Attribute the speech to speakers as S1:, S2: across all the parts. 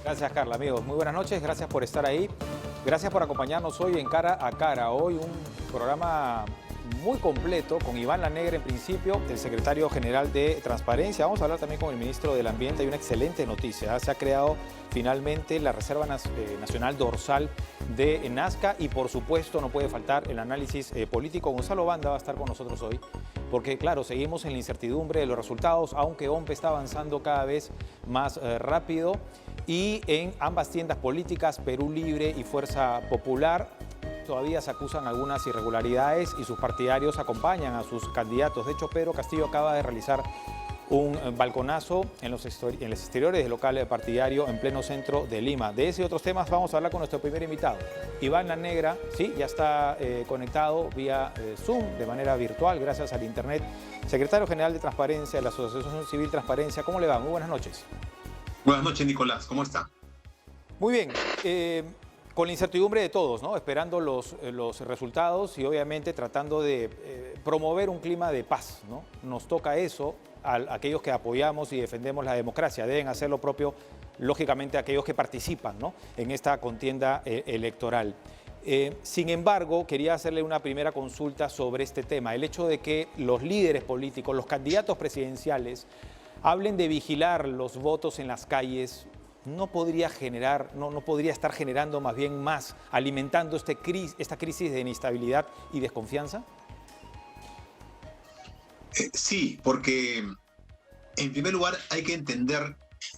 S1: Gracias, Carla, amigos. Muy buenas noches, gracias por estar ahí. Gracias por acompañarnos hoy en Cara a Cara. Hoy un programa muy completo con Iván Lanegra en principio, el secretario general de Transparencia. Vamos a hablar también con el ministro del Ambiente. Hay una excelente noticia. Se ha creado finalmente la Reserva Nacional Dorsal de Nazca y por supuesto no puede faltar el análisis político. Gonzalo Banda va a estar con nosotros hoy porque claro, seguimos en la incertidumbre de los resultados, aunque OMPE está avanzando cada vez más rápido. Y en ambas tiendas políticas, Perú Libre y Fuerza Popular, todavía se acusan algunas irregularidades y sus partidarios acompañan a sus candidatos. De hecho, Pedro Castillo acaba de realizar un balconazo en los exteriores del local partidario en pleno centro de Lima. De ese y otros temas vamos a hablar con nuestro primer invitado. Iván Lanegra, sí, ya está conectado vía Zoom de manera virtual, gracias al Internet. Secretario General de Transparencia de la Asociación Civil Transparencia, ¿cómo le va? Muy buenas noches.
S2: Buenas noches, Nicolás. ¿Cómo está?
S1: Muy bien. Con la incertidumbre de todos, ¿no? Esperando los resultados y obviamente tratando de promover un clima de paz, ¿no? Nos toca eso a aquellos que apoyamos y defendemos la democracia. Deben hacer lo propio, lógicamente, aquellos que participan, ¿no?, en esta contienda electoral. Sin embargo, quería hacerle una primera consulta sobre este tema. El hecho de que los líderes políticos, los candidatos presidenciales, hablen de vigilar los votos en las calles, no podría estar generando más bien más, alimentando esta crisis de inestabilidad y desconfianza.
S2: Sí, porque en primer lugar hay que entender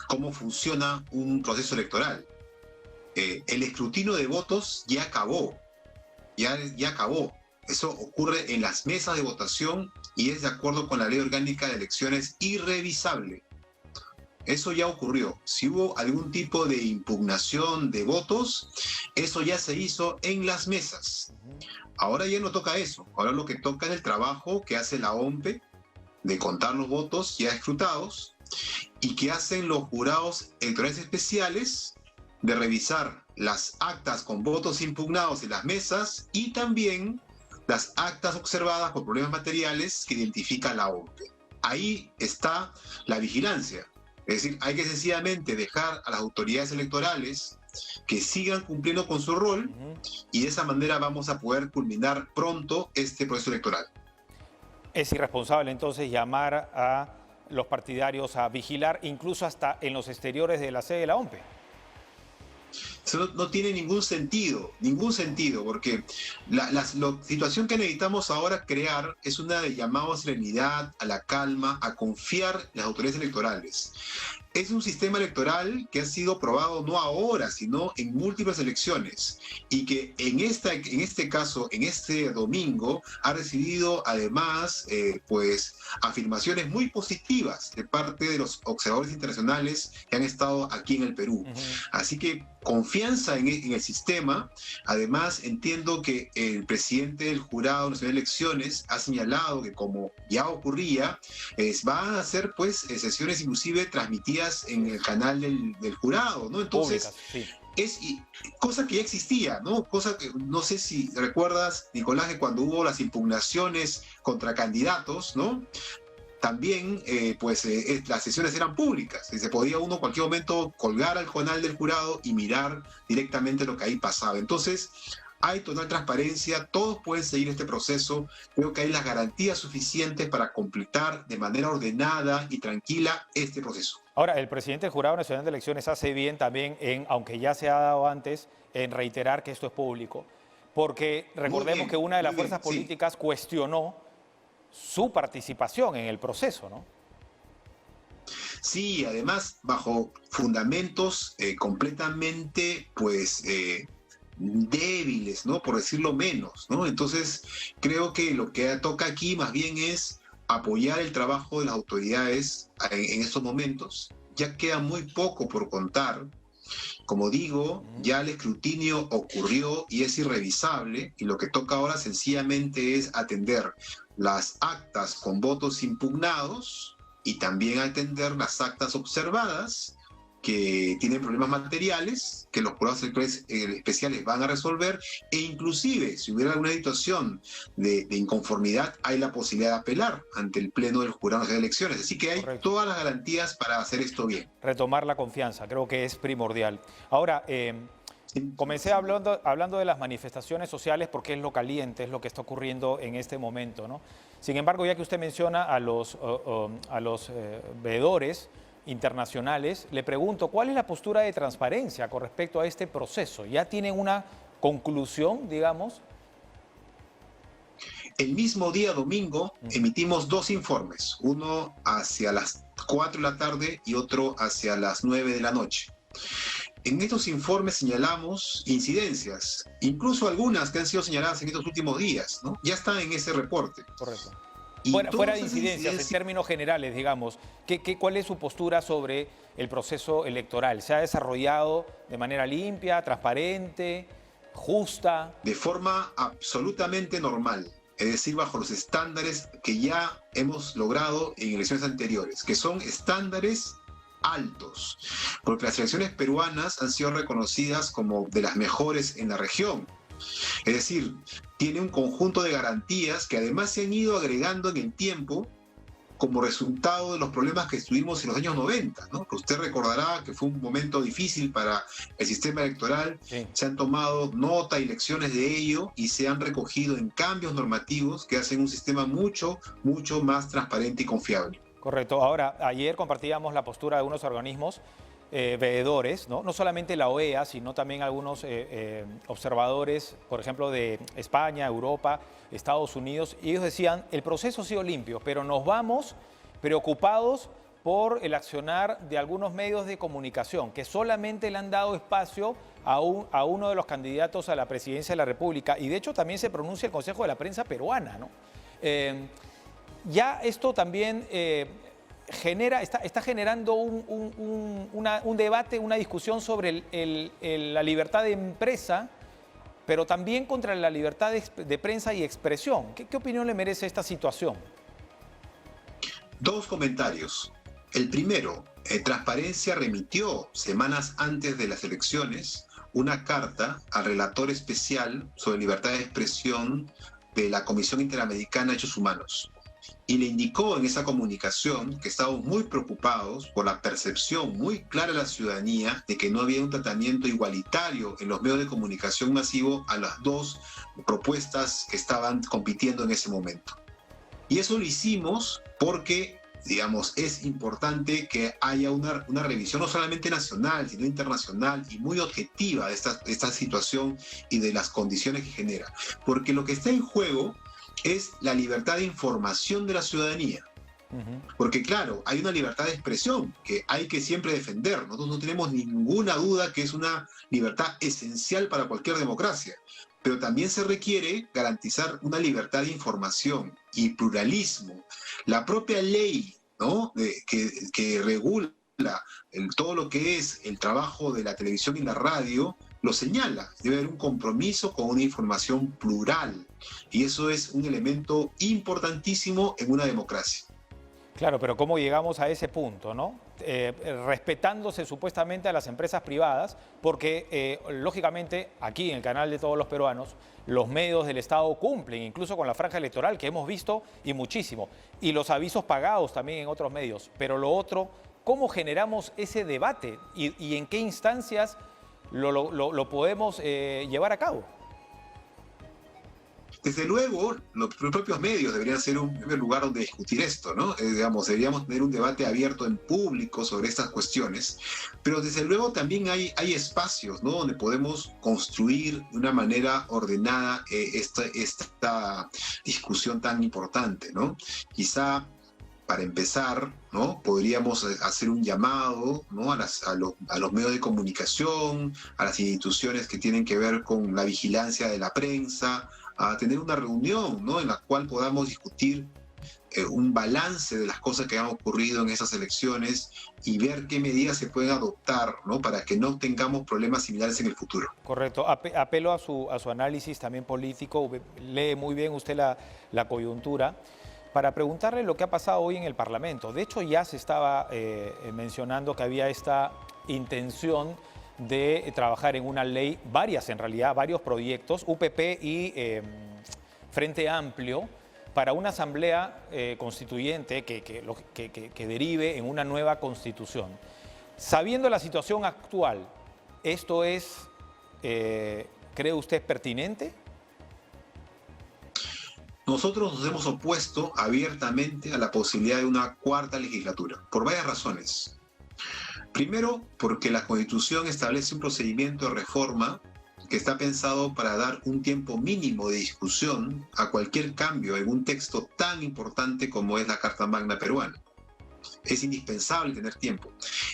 S2: cómo funciona un proceso electoral. El escrutinio de votos ya acabó, ya acabó. Eso ocurre en las mesas de votación y es de acuerdo con la Ley Orgánica de Elecciones irrevisable. Eso ya ocurrió. Si hubo algún tipo de impugnación de votos, eso ya se hizo en las mesas. Ahora ya no toca eso. Ahora lo que toca es el trabajo que hace la OMPE de contar los votos ya escrutados y que hacen los jurados electorales especiales de revisar las actas con votos impugnados en las mesas y también las actas observadas por problemas materiales que identifica la OMPE. Ahí está la vigilancia. Es decir, hay que sencillamente dejar a las autoridades electorales que sigan cumpliendo con su rol y de esa manera vamos a poder culminar pronto este proceso electoral.
S1: Es irresponsable entonces llamar a los partidarios a vigilar incluso hasta en los exteriores de la sede de la OMPE.
S2: Eso no tiene ningún sentido, porque la situación que necesitamos ahora crear es una de llamado a serenidad, a la calma, a confiar en las autoridades electorales. Es un sistema electoral que ha sido probado no ahora, sino en múltiples elecciones y que en este caso, en este domingo, ha recibido además afirmaciones muy positivas de parte de los observadores internacionales que han estado aquí en el Perú. Así que confianza en el sistema. Además, entiendo que el presidente del Jurado Nacional de Elecciones ha señalado que, como ya ocurría, van a hacer sesiones inclusive transmitidas en el canal del jurado, ¿no? Entonces,
S1: públicas, sí.
S2: es cosa que ya existía, ¿no? Cosa que no sé si recuerdas, Nicolás, que cuando hubo las impugnaciones contra candidatos, ¿no?, también las sesiones eran públicas y se podía uno en cualquier momento colgar al canal del jurado y mirar directamente lo que ahí pasaba. Entonces, hay total transparencia, todos pueden seguir este proceso. Creo que hay las garantías suficientes para completar de manera ordenada y tranquila este proceso.
S1: Ahora, el presidente del Jurado Nacional de Elecciones hace bien también aunque ya se ha dado antes, en reiterar que esto es público, porque recordemos que una de las fuerzas políticas cuestionó su participación en el proceso, ¿no?
S2: Sí, además bajo fundamentos completamente, débiles, ¿no?, por decirlo menos, ¿no? Entonces, creo que lo que toca aquí más bien es apoyar el trabajo de las autoridades en estos momentos. Ya queda muy poco por contar. Como digo, ya el escrutinio ocurrió y es irrevisable, y lo que toca ahora sencillamente es atender las actas con votos impugnados y también atender las actas observadas que tienen problemas materiales, que los jurados electorales especiales van a resolver, e inclusive si hubiera alguna situación de inconformidad, hay la posibilidad de apelar ante el Pleno del Jurado de Elecciones. Así que hay
S1: Correcto.
S2: todas las garantías para hacer esto bien.
S1: Retomar la confianza, creo que es primordial. Ahora, comencé hablando de las manifestaciones sociales porque es lo caliente, es lo que está ocurriendo en este momento, ¿no? Sin embargo, ya que usted menciona a los veedores internacionales, le pregunto, ¿cuál es la postura de transparencia con respecto a este proceso? ¿Ya tienen una conclusión, digamos?
S2: El mismo día domingo emitimos dos informes, uno hacia las 4 de la tarde y otro hacia las 9 de la noche. En estos informes señalamos incidencias, incluso algunas que han sido señaladas en estos últimos días, ¿no? Ya están en ese reporte.
S1: Correcto.
S2: Y
S1: Fuera de incidencias, en términos generales, digamos, ¿cuál es su postura sobre el proceso electoral? ¿Se ha desarrollado de manera limpia, transparente, justa?
S2: de forma absolutamente normal, es decir, bajo los estándares que ya hemos logrado en elecciones anteriores, que son estándares altos, porque las elecciones peruanas han sido reconocidas como de las mejores en la región. Es decir, tiene un conjunto de garantías que además se han ido agregando en el tiempo como resultado de los problemas que estuvimos en los años 90, ¿no? Que usted recordará que fue un momento difícil para el sistema electoral.
S1: Sí.
S2: Se han tomado nota y lecciones de ello y se han recogido en cambios normativos que hacen un sistema mucho más transparente y confiable.
S1: Correcto. Ahora, ayer compartíamos la postura de unos organismos veedores, ¿no? No solamente la OEA, sino también algunos observadores, por ejemplo, de España, Europa, Estados Unidos, y ellos decían, el proceso ha sido limpio, pero nos vamos preocupados por el accionar de algunos medios de comunicación, que solamente le han dado espacio a uno de los candidatos a la presidencia de la República, y de hecho también se pronuncia el Consejo de la Prensa Peruana, ¿no? Ya esto también está generando un debate, una discusión sobre la libertad de empresa, pero también contra la libertad de prensa y expresión. ¿Qué opinión le merece esta situación?
S2: Dos comentarios. El primero, Transparencia remitió semanas antes de las elecciones una carta al relator especial sobre libertad de expresión de la Comisión Interamericana de Derechos Humanos. Y le indicó en esa comunicación que estábamos muy preocupados por la percepción muy clara de la ciudadanía de que no había un tratamiento igualitario en los medios de comunicación masivo a las dos propuestas que estaban compitiendo en ese momento. Y eso lo hicimos porque, digamos, es importante que haya una revisión no solamente nacional, sino internacional y muy objetiva de esta situación y de las condiciones que genera. Porque lo que está en juego es la libertad de información de la ciudadanía. Porque claro, hay una libertad de expresión que hay que siempre defender. Nosotros no tenemos ninguna duda que es una libertad esencial para cualquier democracia. Pero también se requiere garantizar una libertad de información y pluralismo. La propia ley, ¿no? que regula todo lo que es el trabajo de la televisión y la radio, lo señala. Debe haber un compromiso con una información plural. Y eso es un elemento importantísimo en una democracia.
S1: Claro, pero ¿cómo llegamos a ese punto, no? Respetándose supuestamente a las empresas privadas, porque lógicamente aquí en el canal de todos los peruanos, los medios del Estado cumplen, incluso con la franja electoral que hemos visto y muchísimo, y los avisos pagados también en otros medios. Pero lo otro, ¿cómo generamos ese debate y en qué instancias lo podemos llevar a cabo?
S2: Desde luego, los propios medios deberían ser un primer lugar donde discutir esto, ¿no? Digamos, deberíamos tener un debate abierto en público sobre estas cuestiones, pero desde luego también hay espacios, ¿no? Donde podemos construir de una manera ordenada esta discusión tan importante, ¿no? Quizá, para empezar, ¿no? Podríamos hacer un llamado, ¿no? a los medios de comunicación, a las instituciones que tienen que ver con la vigilancia de la prensa, a tener una reunión, ¿no? En la cual podamos discutir un balance de las cosas que han ocurrido en esas elecciones y ver qué medidas se pueden adoptar, ¿no? Para que no tengamos problemas similares en el futuro.
S1: Correcto. Apelo a su análisis también político. Lee muy bien usted la coyuntura. para preguntarle lo que ha pasado hoy en el Parlamento. De hecho, ya se estaba mencionando que había esta intención de trabajar en una ley, varias en realidad, varios proyectos, UPP y Frente Amplio, para una asamblea constituyente que derive en una nueva constitución. Sabiendo la situación actual, ¿esto es, cree usted, pertinente?
S2: Nosotros nos hemos opuesto abiertamente a la posibilidad de una cuarta legislatura, por varias razones. Primero, porque la Constitución establece un procedimiento de reforma que está pensado para dar un tiempo mínimo de discusión a cualquier cambio en un texto tan importante como es la Carta Magna peruana. Es indispensable tener tiempo.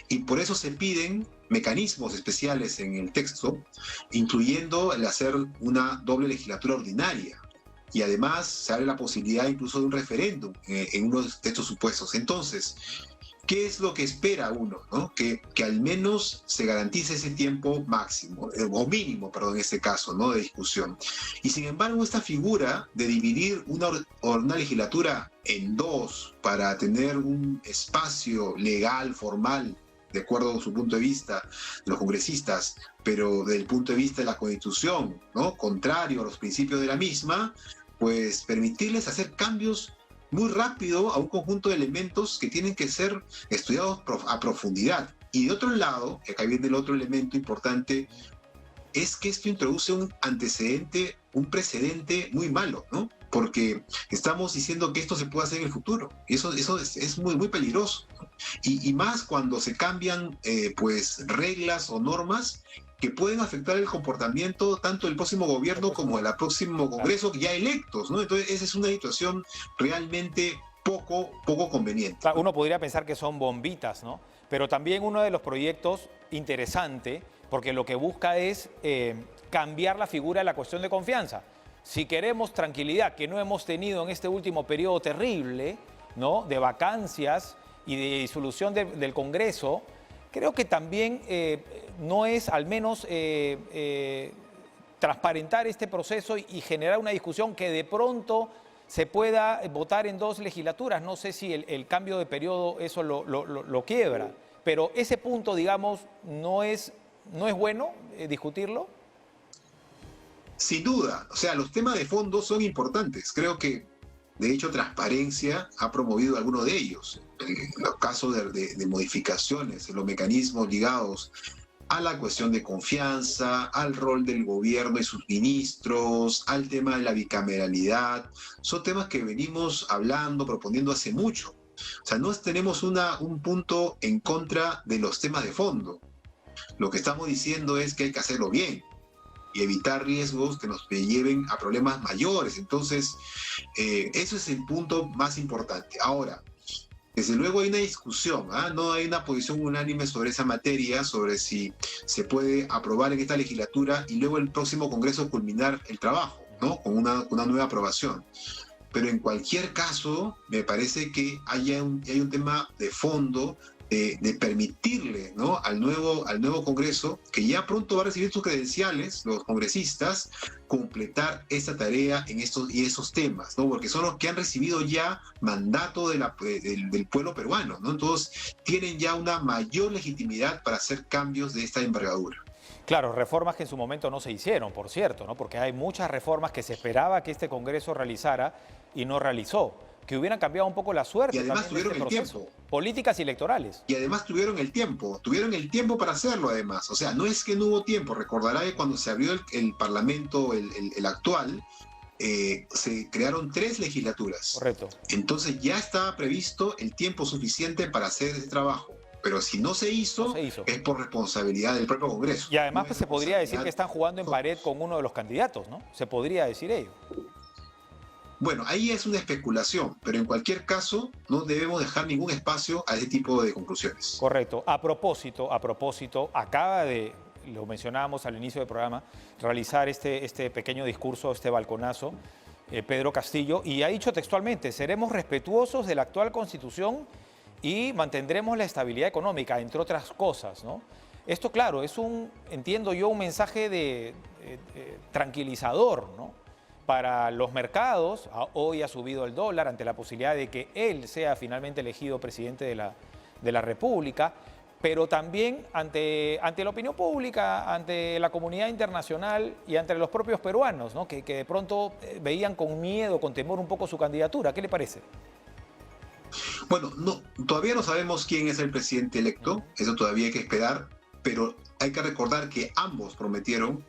S2: Y por eso se piden mecanismos especiales en el texto, incluyendo el hacer una doble legislatura ordinaria. Y además se abre la posibilidad incluso de un referéndum en uno de estos supuestos. Entonces, ¿qué es lo que espera uno? ¿No? Que al menos se garantice ese tiempo máximo, o mínimo, perdón, en este caso, ¿no? De discusión. Y sin embargo, esta figura de dividir una legislatura en dos para tener un espacio legal, formal, de acuerdo con su punto de vista, los congresistas, pero desde el punto de vista de la Constitución, ¿no? Contrario a los principios de la misma, pues permitirles hacer cambios muy rápido a un conjunto de elementos que tienen que ser estudiados a profundidad. Y de otro lado, y acá viene el otro elemento importante, es que esto introduce un antecedente, un precedente muy malo, ¿no? Porque estamos diciendo que esto se puede hacer en el futuro. Y eso es muy, muy peligroso, ¿no? Y más cuando se cambian pues reglas o normas que pueden afectar el comportamiento tanto del próximo gobierno como del próximo Congreso ya electos, ¿no? Entonces esa es una situación realmente poco conveniente.
S1: Claro, uno podría pensar que son bombitas, ¿no? Pero también uno de los proyectos interesante, porque lo que busca es cambiar la figura de la cuestión de confianza. Si queremos tranquilidad, que no hemos tenido en este último periodo terrible, ¿no? De vacancias y de disolución del Congreso, creo que también no es al menos transparentar este proceso y generar una discusión que de pronto se pueda votar en dos legislaturas. No sé si el cambio de periodo eso lo quiebra, pero ese punto, digamos, no es bueno discutirlo.
S2: Sin duda, o sea, los temas de fondo son importantes. Creo que, de hecho, Transparencia ha promovido algunos de ellos. En los casos de modificaciones, en los mecanismos ligados a la cuestión de confianza, al rol del gobierno y sus ministros, al tema de la bicameralidad, son temas que venimos hablando, proponiendo hace mucho. O sea, no tenemos un punto en contra de los temas de fondo. Lo que estamos diciendo es que hay que hacerlo bien y evitar riesgos que nos lleven a problemas mayores. Entonces, eso es el punto más importante. Ahora, desde luego hay una discusión, no hay una posición unánime sobre esa materia, sobre si se puede aprobar en esta legislatura y luego el próximo Congreso culminar el trabajo, ¿no? Con una nueva aprobación. Pero en cualquier caso, me parece que hay un tema de fondo de permitirle, ¿no? al nuevo Congreso, que ya pronto va a recibir sus credenciales, los congresistas, completar esta tarea en esos temas, ¿no? Porque son los que han recibido ya mandato del pueblo peruano, ¿no? Entonces tienen ya una mayor legitimidad para hacer cambios de esta envergadura.
S1: Claro, reformas que en su momento no se hicieron, por cierto, ¿no? Porque hay muchas reformas que se esperaba que este Congreso realizara y no realizó, que hubieran cambiado un poco la suerte.
S2: Y además
S1: también
S2: tuvieron
S1: de este
S2: el
S1: proceso.
S2: tiempo.
S1: Políticas y electorales.
S2: Y además tuvieron el tiempo para hacerlo además. O sea, no es que no hubo tiempo. Recordará que cuando se abrió el Parlamento, el actual, se crearon 3 legislaturas.
S1: Correcto.
S2: Entonces ya estaba previsto el tiempo suficiente para hacer ese trabajo. Pero si no se hizo, es por responsabilidad del propio Congreso.
S1: Y además pues, se podría decir que están jugando en pared con uno de los candidatos, ¿no? Se podría decir ello.
S2: Bueno, ahí es una especulación, pero en cualquier caso no debemos dejar ningún espacio a ese tipo de conclusiones.
S1: Correcto. A propósito, acaba de, lo mencionábamos al inicio del programa, realizar este pequeño discurso, este balconazo, Pedro Castillo, y ha dicho textualmente, seremos respetuosos de la actual Constitución y mantendremos la estabilidad económica, entre otras cosas, ¿no? Esto, claro, es entiendo yo, un mensaje tranquilizador, ¿no? para los mercados. Hoy ha subido el dólar ante la posibilidad de que él sea finalmente elegido presidente de la República, pero también ante la opinión pública, ante la comunidad internacional y ante los propios peruanos, ¿no? Que de pronto veían con miedo, con temor un poco su candidatura. ¿Qué le parece?
S2: Bueno, todavía no sabemos quién es el presidente electo, eso todavía hay que esperar, pero hay que recordar que ambos prometieron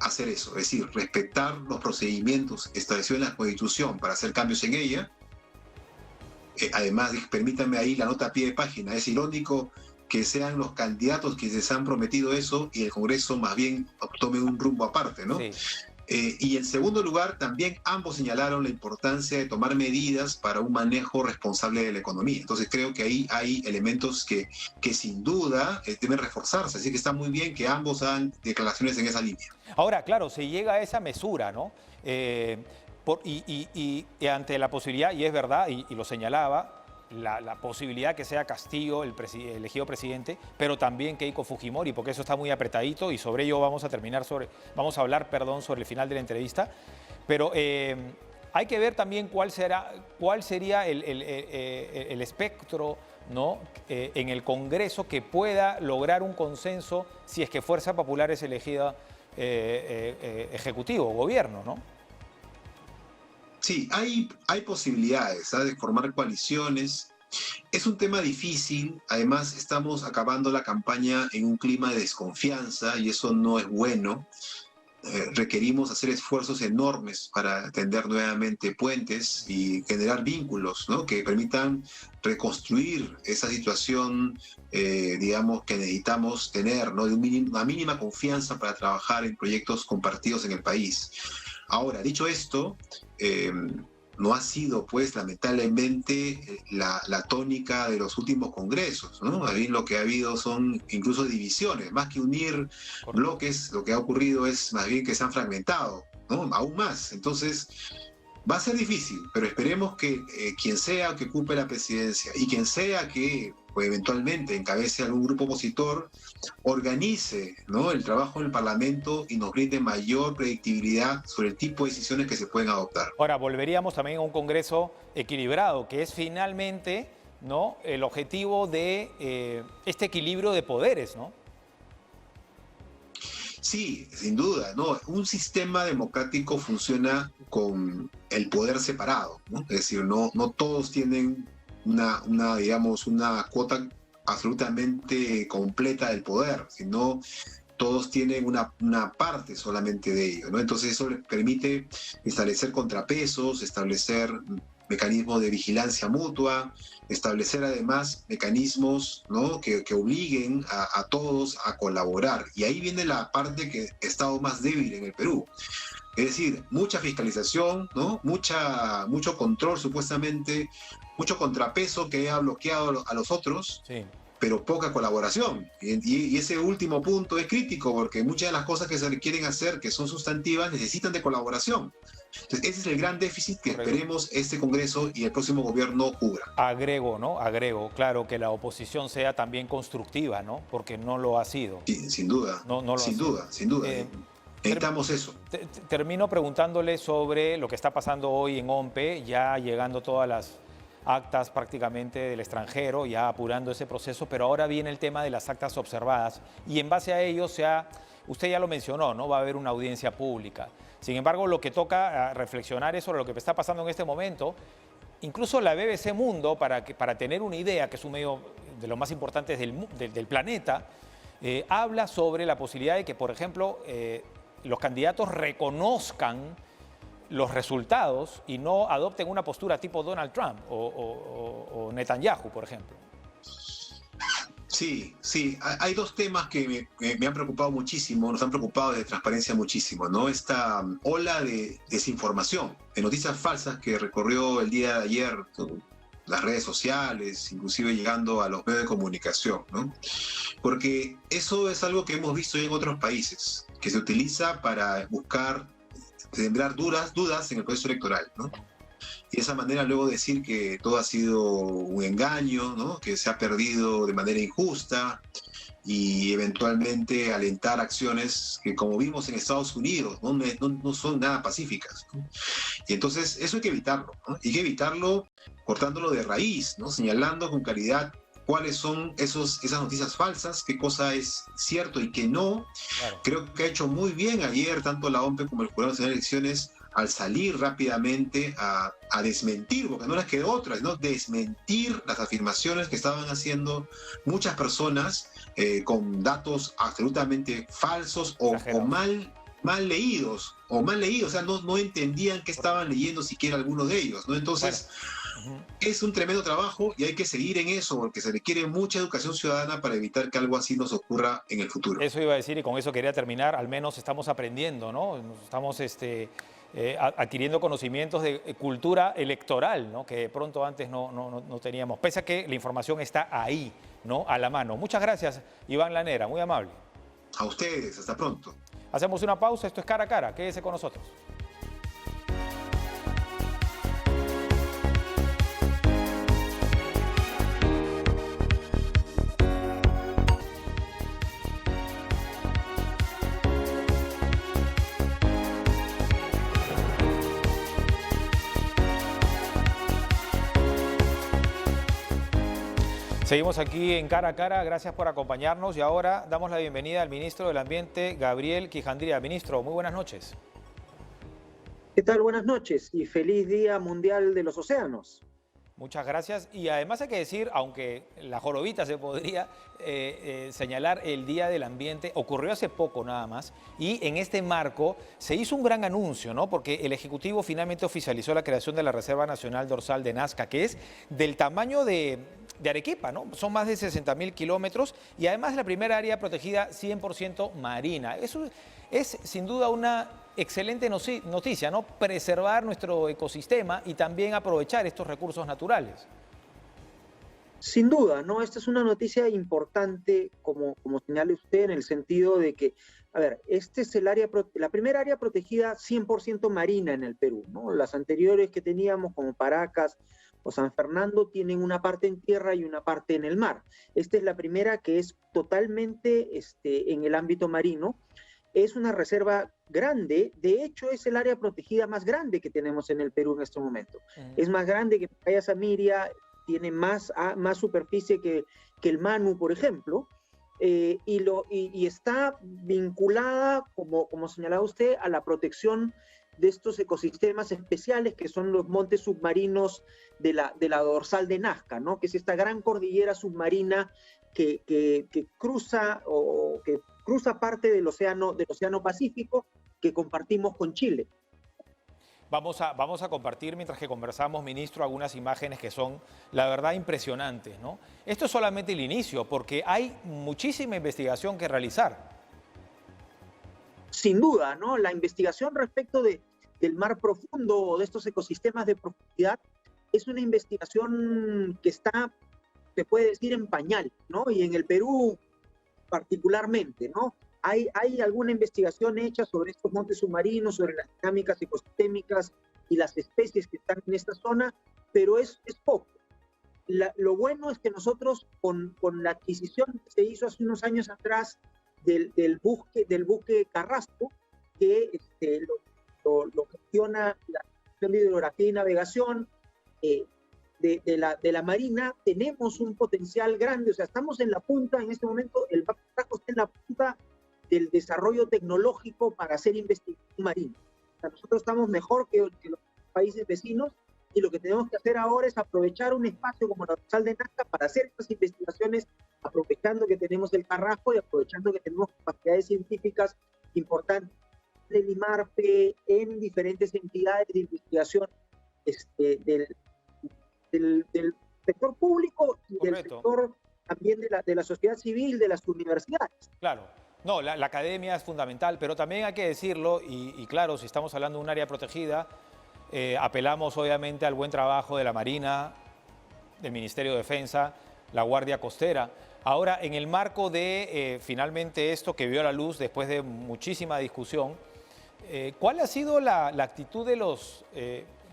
S2: hacer eso, es decir, respetar los procedimientos establecidos en la Constitución para hacer cambios en ella. Además, permítanme ahí la nota a pie de página, es irónico que sean los candidatos que les han prometido eso y el Congreso más bien tome un rumbo aparte, ¿no? Sí. Y en segundo lugar, también ambos señalaron la importancia de tomar medidas para un manejo responsable de la economía. Entonces creo que ahí hay elementos que sin duda deben reforzarse. Así que está muy bien que ambos hagan declaraciones en esa línea.
S1: Ahora, claro, se llega a esa mesura, ¿no? Y ante la posibilidad, y es verdad, y lo señalaba, la posibilidad que sea Castillo el elegido presidente, pero también Keiko Fujimori, porque eso está muy apretadito y sobre ello vamos a hablar sobre el final de la entrevista. Pero hay que ver también cuál sería el espectro, ¿no? En el Congreso que pueda lograr un consenso si es que Fuerza Popular es elegida ejecutivo, gobierno, ¿no?
S2: Sí, hay posibilidades de formar coaliciones. Es un tema difícil, además estamos acabando la campaña en un clima de desconfianza y eso no es bueno. Requerimos hacer esfuerzos enormes para tender nuevamente puentes y generar vínculos, ¿no? Que permitan reconstruir esa situación, digamos, que necesitamos tener, ¿no? De una mínima confianza para trabajar en proyectos compartidos en el país. Ahora, dicho esto, no ha sido, pues, lamentablemente, la tónica de los últimos congresos, ¿no? Ahí lo que ha habido son incluso divisiones. Más que unir bloques, lo que ha ocurrido es más bien que se han fragmentado, ¿no? Aún más. Entonces, va a ser difícil, pero esperemos que quien sea que ocupe la presidencia y quien sea que pues, eventualmente encabece algún grupo opositor, organice, ¿no? El trabajo en el Parlamento y nos brinde mayor predictibilidad sobre el tipo de decisiones que se pueden adoptar.
S1: Ahora, volveríamos también a un Congreso equilibrado, que es finalmente, ¿no? El objetivo de este equilibrio de poderes, ¿no?
S2: Sí, sin duda, ¿no? Un sistema democrático funciona con el poder separado, ¿no? Es decir, no todos tienen digamos, una cuota absolutamente completa del poder, sino todos tienen una parte solamente de ello, ¿no? Entonces eso les permite establecer contrapesos, establecer mecanismos de vigilancia mutua, establecer además mecanismos, ¿no? que obliguen a todos a colaborar. Y ahí viene la parte que ha estado más débil en el Perú. Es decir, mucha fiscalización, ¿no? Mucho control supuestamente, mucho contrapeso que ha bloqueado a los otros, sí, pero poca colaboración. Y ese último punto es crítico porque muchas de las cosas que se quieren hacer, que son sustantivas, necesitan de colaboración. Entonces, ese es el gran déficit que esperemos este Congreso y el próximo gobierno cubra.
S1: Agrego, claro, que la oposición sea también constructiva, ¿no? Porque no lo ha sido.
S2: Sí, sin duda, sin duda. Necesitamos eso.
S1: Termino preguntándole sobre lo que está pasando hoy en OMPE, ya llegando todas las actas prácticamente del extranjero, ya apurando ese proceso, pero ahora viene el tema de las actas observadas y en base a ello usted ya lo mencionó, ¿no? Va a haber una audiencia pública. Sin embargo, lo que toca reflexionar es sobre lo que está pasando en este momento. Incluso la BBC Mundo, para tener una idea, que es un medio de los más importantes del planeta, habla sobre la posibilidad de que, por ejemplo, los candidatos reconozcan los resultados y no adopten una postura tipo Donald Trump o Netanyahu, por ejemplo.
S2: Sí, hay dos temas que me han preocupado muchísimo, nos han preocupado de transparencia muchísimo, ¿no? Esta ola de desinformación, de noticias falsas que recorrió el día de ayer las redes sociales, inclusive llegando a los medios de comunicación, ¿no? Porque eso es algo que hemos visto ya en otros países, que se utiliza para buscar sembrar dudas en el proceso electoral, ¿no? Y de esa manera luego decir que todo ha sido un engaño, ¿no? Que se ha perdido de manera injusta. y eventualmente alentar acciones que, como vimos en Estados Unidos, no son nada pacíficas, ¿no? Y entonces eso hay que evitarlo, ¿no? Hay que evitarlo cortándolo de raíz, ¿no? Señalando con claridad cuáles son esas noticias falsas, qué cosa es cierto y qué no.
S1: Claro.
S2: Creo que ha hecho muy bien ayer tanto la OMP como el Jurado Nacional de Elecciones al salir rápidamente a desmentir, porque no les quedó otra, sino desmentir las afirmaciones que estaban haciendo muchas personas con datos absolutamente falsos o mal leídos, o sea, no entendían qué estaban leyendo siquiera algunos de ellos, ¿no? Entonces, es un tremendo trabajo y hay que seguir en eso, porque se requiere mucha educación ciudadana para evitar que algo así nos ocurra en el futuro.
S1: Eso iba a decir y con eso quería terminar. Al menos estamos aprendiendo, ¿no? Estamos adquiriendo conocimientos de cultura electoral, ¿no? Que de pronto antes no teníamos, pese a que la información está ahí, ¿no? A la mano. Muchas gracias, Iván Lanera, muy amable.
S2: A ustedes, hasta pronto.
S1: Hacemos una pausa, esto es Cara a Cara, quédese con nosotros. Seguimos aquí en Cara a Cara, gracias por acompañarnos y ahora damos la bienvenida al ministro del Ambiente, Gabriel Quijandría. Ministro, muy buenas noches.
S3: ¿Qué tal? Buenas noches y feliz Día Mundial de los Océanos.
S1: Muchas gracias y además hay que decir, aunque la jorobita se podría señalar, el Día del Ambiente ocurrió hace poco nada más y en este marco se hizo un gran anuncio, ¿no? Porque el Ejecutivo finalmente oficializó la creación de la Reserva Nacional Dorsal de Nazca, que es del tamaño de Arequipa, ¿no? Son más de 60.000 kilómetros y además la primera área protegida 100% marina. Eso es sin duda una excelente noticia, ¿no? Preservar nuestro ecosistema y también aprovechar estos recursos naturales.
S3: Sin duda, ¿no? Esta es una noticia importante, como señala usted, en el sentido de que, a ver, este es la primera área protegida 100% marina en el Perú, ¿no? Las anteriores que teníamos, como Paracas o San Fernando, tienen una parte en tierra y una parte en el mar. Esta es la primera que es totalmente en el ámbito marino. Es una reserva grande, de hecho es el área protegida más grande que tenemos en el Perú en este momento. Es más grande que Playa Samiria, tiene más superficie que el Manu, por ejemplo, y está vinculada, como señalaba usted, a la protección de estos ecosistemas especiales que son los montes submarinos de la dorsal de Nazca, ¿no? Que es esta gran cordillera submarina que cruza parte del océano Pacífico que compartimos con Chile.
S1: Vamos a compartir, mientras que conversamos, ministro, algunas imágenes que son, la verdad, impresionantes, ¿no? Esto es solamente el inicio, porque hay muchísima investigación que realizar.
S3: Sin duda, ¿no? La investigación respecto del mar profundo o de estos ecosistemas de profundidad es una investigación que está, se puede decir, en pañal, ¿no? Y en el Perú particularmente, ¿no? Hay alguna investigación hecha sobre estos montes submarinos, sobre las dinámicas ecosistémicas y las especies que están en esta zona, pero es poco. Lo bueno es que nosotros, con la adquisición que se hizo hace unos años atrás del buque Carrasco, que lo gestiona la Dirección de Hidrografía y Navegación de la Marina, tenemos un potencial grande. O sea, estamos en la punta en este momento, el buque Carrasco está en la punta del desarrollo tecnológico para hacer investigación marina. O sea, nosotros estamos mejor que los países vecinos y lo que tenemos que hacer ahora es aprovechar un espacio como la dorsal de Nazca para hacer estas investigaciones, aprovechando que tenemos el Carrasco y aprovechando que tenemos capacidades científicas importantes en IMARPE, en diferentes entidades de investigación del sector público y
S1: Correcto.
S3: del sector también de la sociedad civil, de las universidades.
S1: Claro. No, la academia es fundamental, pero también hay que decirlo, y claro, si estamos hablando de un área protegida, apelamos obviamente al buen trabajo de la Marina, del Ministerio de Defensa, la Guardia Costera. Ahora, en el marco de finalmente esto que vio a la luz después de muchísima discusión, ¿cuál ha sido la actitud de los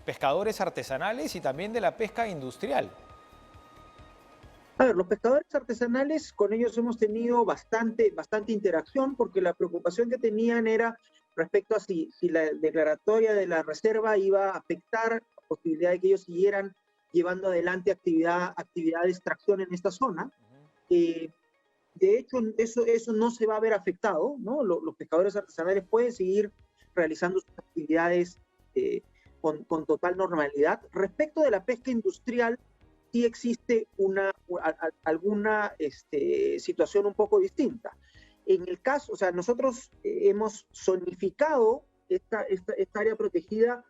S1: pescadores artesanales y también de la pesca industrial?
S3: A ver, los pescadores artesanales, con ellos hemos tenido bastante interacción, porque la preocupación que tenían era respecto a si la declaratoria de la reserva iba a afectar la posibilidad de que ellos siguieran llevando adelante actividad de extracción en esta zona. De hecho, eso no se va a ver afectado, ¿no? Los pescadores artesanales pueden seguir realizando sus actividades con total normalidad. Respecto de la pesca industrial, sí existe alguna situación un poco distinta. En el caso, o sea, nosotros hemos zonificado esta área protegida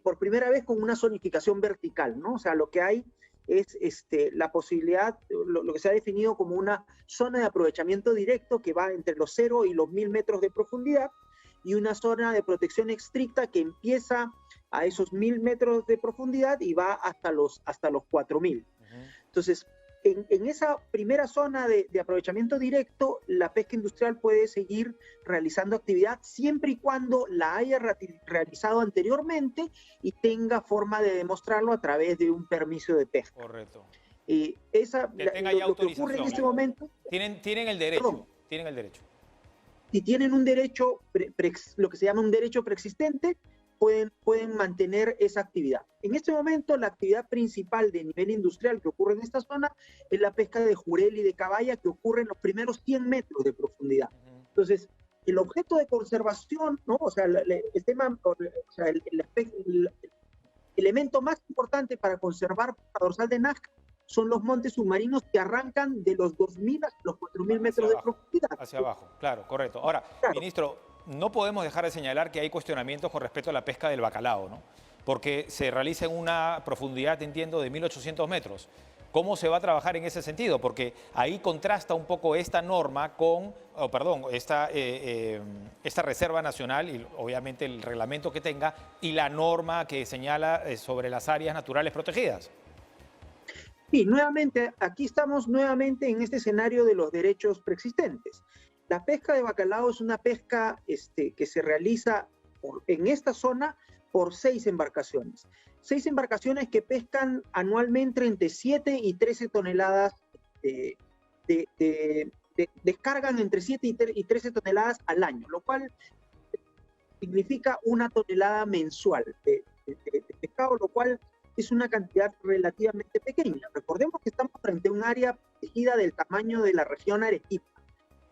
S3: por primera vez con una zonificación vertical, ¿no? O sea, lo que hay es la posibilidad, lo que se ha definido como una zona de aprovechamiento directo que va entre los 0 y los 1000 metros de profundidad, y una zona de protección estricta que empieza a esos 1000 metros de profundidad y va hasta los 4000. Entonces, en esa primera zona de aprovechamiento directo, la pesca industrial puede seguir realizando actividad siempre y cuando la haya realizado anteriormente y tenga forma de demostrarlo a través de un permiso de pesca.
S1: Correcto.
S3: Que tenga ya autorización. Lo que ocurre en este momento...
S1: Tienen el derecho. Perdón, tienen el derecho.
S3: Si tienen un derecho, lo que se llama un derecho preexistente, pueden mantener esa actividad. En este momento, la actividad principal de nivel industrial que ocurre en esta zona es la pesca de jurel y de caballa, que ocurre en los primeros 100 metros de profundidad. Entonces, el objeto de conservación, ¿no? O sea, el tema, o sea, el elemento más importante para conservar la dorsal de Nazca son los montes submarinos que arrancan de los 2000 hasta los 4000 metros de profundidad.
S1: Hacia abajo, claro, correcto. Ahora, claro, ministro, no podemos dejar de señalar que hay cuestionamientos con respecto a la pesca del bacalao, ¿no? Porque se realiza en una profundidad, entiendo, de 1800 metros. ¿Cómo se va a trabajar en ese sentido? Porque ahí contrasta un poco esta norma con, esta reserva nacional y obviamente el reglamento que tenga y la norma que señala sobre las áreas naturales protegidas.
S3: Sí, nuevamente, aquí estamos nuevamente en este escenario de los derechos preexistentes. La pesca de bacalao es una pesca que se realiza en esta zona por 6 embarcaciones. 6 embarcaciones que pescan anualmente entre 7 y 13 toneladas, descargan entre 7 y 13 toneladas al año, lo cual significa 1 tonelada mensual de pescado, lo cual es una cantidad relativamente pequeña. Recordemos que estamos frente a un área protegida del tamaño de la región Arequipa,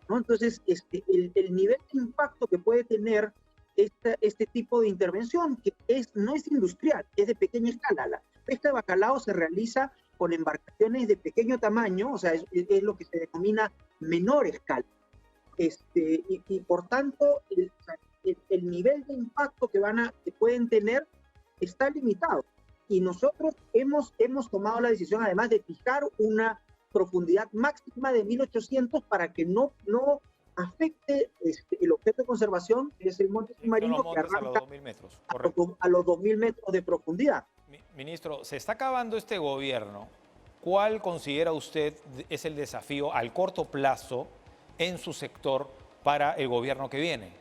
S3: ¿no? Entonces, el nivel de impacto que puede tener este tipo de intervención, que no es industrial, es de pequeña escala. La pesca de bacalao se realiza con embarcaciones de pequeño tamaño, o sea, es lo que se denomina menor escala. Y por tanto, el nivel de impacto que pueden tener está limitado. Y nosotros hemos tomado la decisión, además, de fijar una profundidad máxima de 1800 para que no afecte el objeto de conservación, que es el monte submarino, que arranca a los 2000 metros, a los 2000 metros de profundidad.
S1: Ministro, se está acabando este gobierno. ¿Cuál considera usted es el desafío al corto plazo en su sector para el gobierno que viene?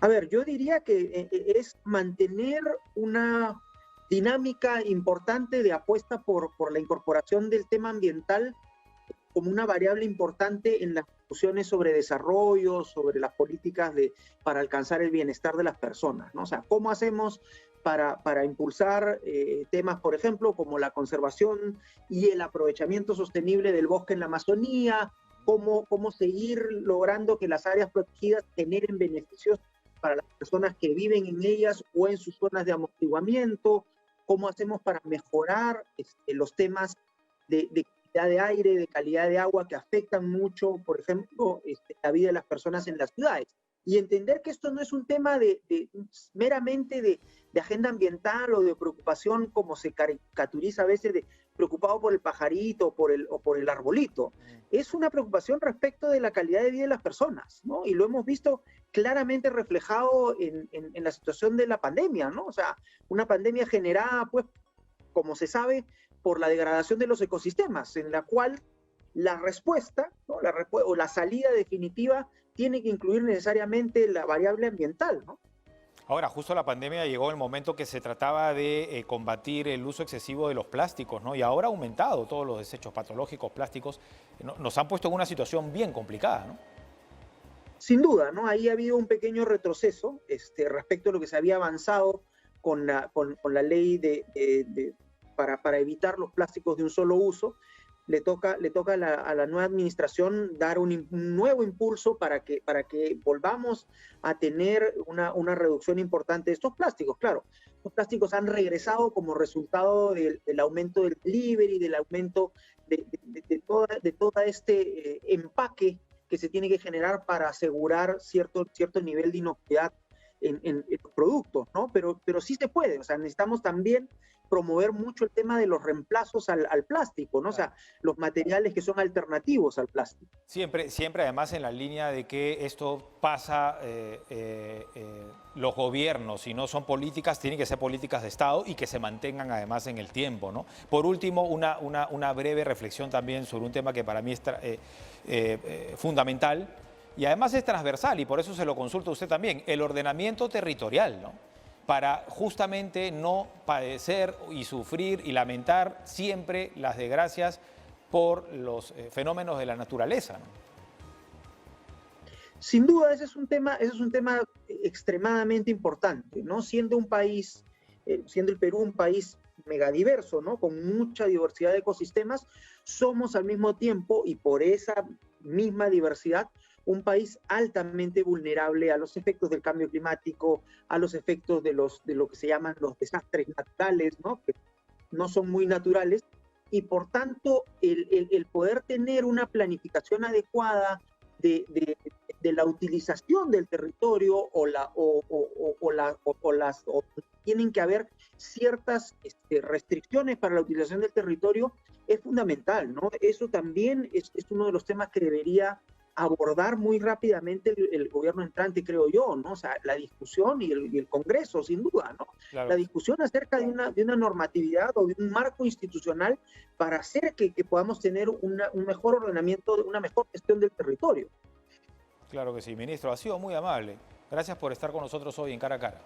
S3: A ver, yo diría que es mantener una dinámica importante de apuesta por la incorporación del tema ambiental como una variable importante en las discusiones sobre desarrollo, sobre las políticas para alcanzar el bienestar de las personas, ¿no? O sea, ¿cómo hacemos para impulsar temas, por ejemplo, como la conservación y el aprovechamiento sostenible del bosque en la Amazonía? ¿Cómo seguir logrando que las áreas protegidas generen beneficios para las personas que viven en ellas o en sus zonas de amortiguamiento? ¿Cómo hacemos para mejorar los temas de calidad de aire, de calidad de agua que afectan mucho, por ejemplo, la vida de las personas en las ciudades? Y entender que esto no es un tema meramente de agenda ambiental o de preocupación, como se caricaturiza a veces, de preocupado por el pajarito o por el arbolito. Es una preocupación respecto de la calidad de vida de las personas, ¿no? Y lo hemos visto claramente reflejado en la situación de la pandemia, ¿no? O sea, una pandemia generada, pues, como se sabe, por la degradación de los ecosistemas, en la cual la respuesta, ¿no? la salida definitiva tiene que incluir necesariamente la variable ambiental, ¿no?
S1: Ahora, justo la pandemia llegó en el momento que se trataba de combatir el uso excesivo de los plásticos, ¿no? Y ahora ha aumentado todos los desechos patológicos plásticos. Nos han puesto en una situación bien complicada, ¿no?
S3: Sin duda, ¿no? Ahí ha habido un pequeño retroceso respecto a lo que se había avanzado con la ley para evitar los plásticos de un solo uso. Le toca a la nueva administración dar un nuevo impulso para que volvamos a tener una reducción importante de estos plásticos. Claro, los plásticos han regresado como resultado del aumento del delivery, del aumento de todo este empaque que se tiene que generar para asegurar cierto nivel de inocuidad en los productos, ¿no? Pero sí se puede, o sea, necesitamos también promover mucho el tema de los reemplazos al plástico, ¿no? O sea, los materiales que son alternativos al plástico.
S1: Siempre además en la línea de que esto pasa, los gobiernos, si no son políticas, tienen que ser políticas de Estado y que se mantengan además en el tiempo, ¿no? Por último, una breve reflexión también sobre un tema que para mí es fundamental y además es transversal y por eso se lo consulto a usted también, el ordenamiento territorial, ¿no? Para justamente no padecer y sufrir y lamentar siempre las desgracias por los fenómenos de la naturaleza, ¿no?
S3: Sin duda, ese es un tema extremadamente importante, ¿no? Siendo el Perú un país megadiverso, ¿no? Con mucha diversidad de ecosistemas, somos al mismo tiempo, y por esa misma diversidad, un país altamente vulnerable a los efectos del cambio climático, a los efectos de lo que se llaman los desastres naturales, ¿no? Que no son muy naturales, y por tanto el poder tener una planificación adecuada de la utilización del territorio tienen que haber ciertas restricciones para la utilización del territorio es fundamental, ¿no? Eso también es uno de los temas que debería abordar muy rápidamente el gobierno entrante, creo yo, ¿no? O sea, la discusión y el Congreso, sin duda, ¿no? Claro. La discusión acerca de una normatividad o de un marco institucional para hacer que podamos tener un mejor ordenamiento, una mejor gestión del territorio.
S1: Claro que sí, ministro, ha sido muy amable. Gracias por estar con nosotros hoy en Cara a Cara.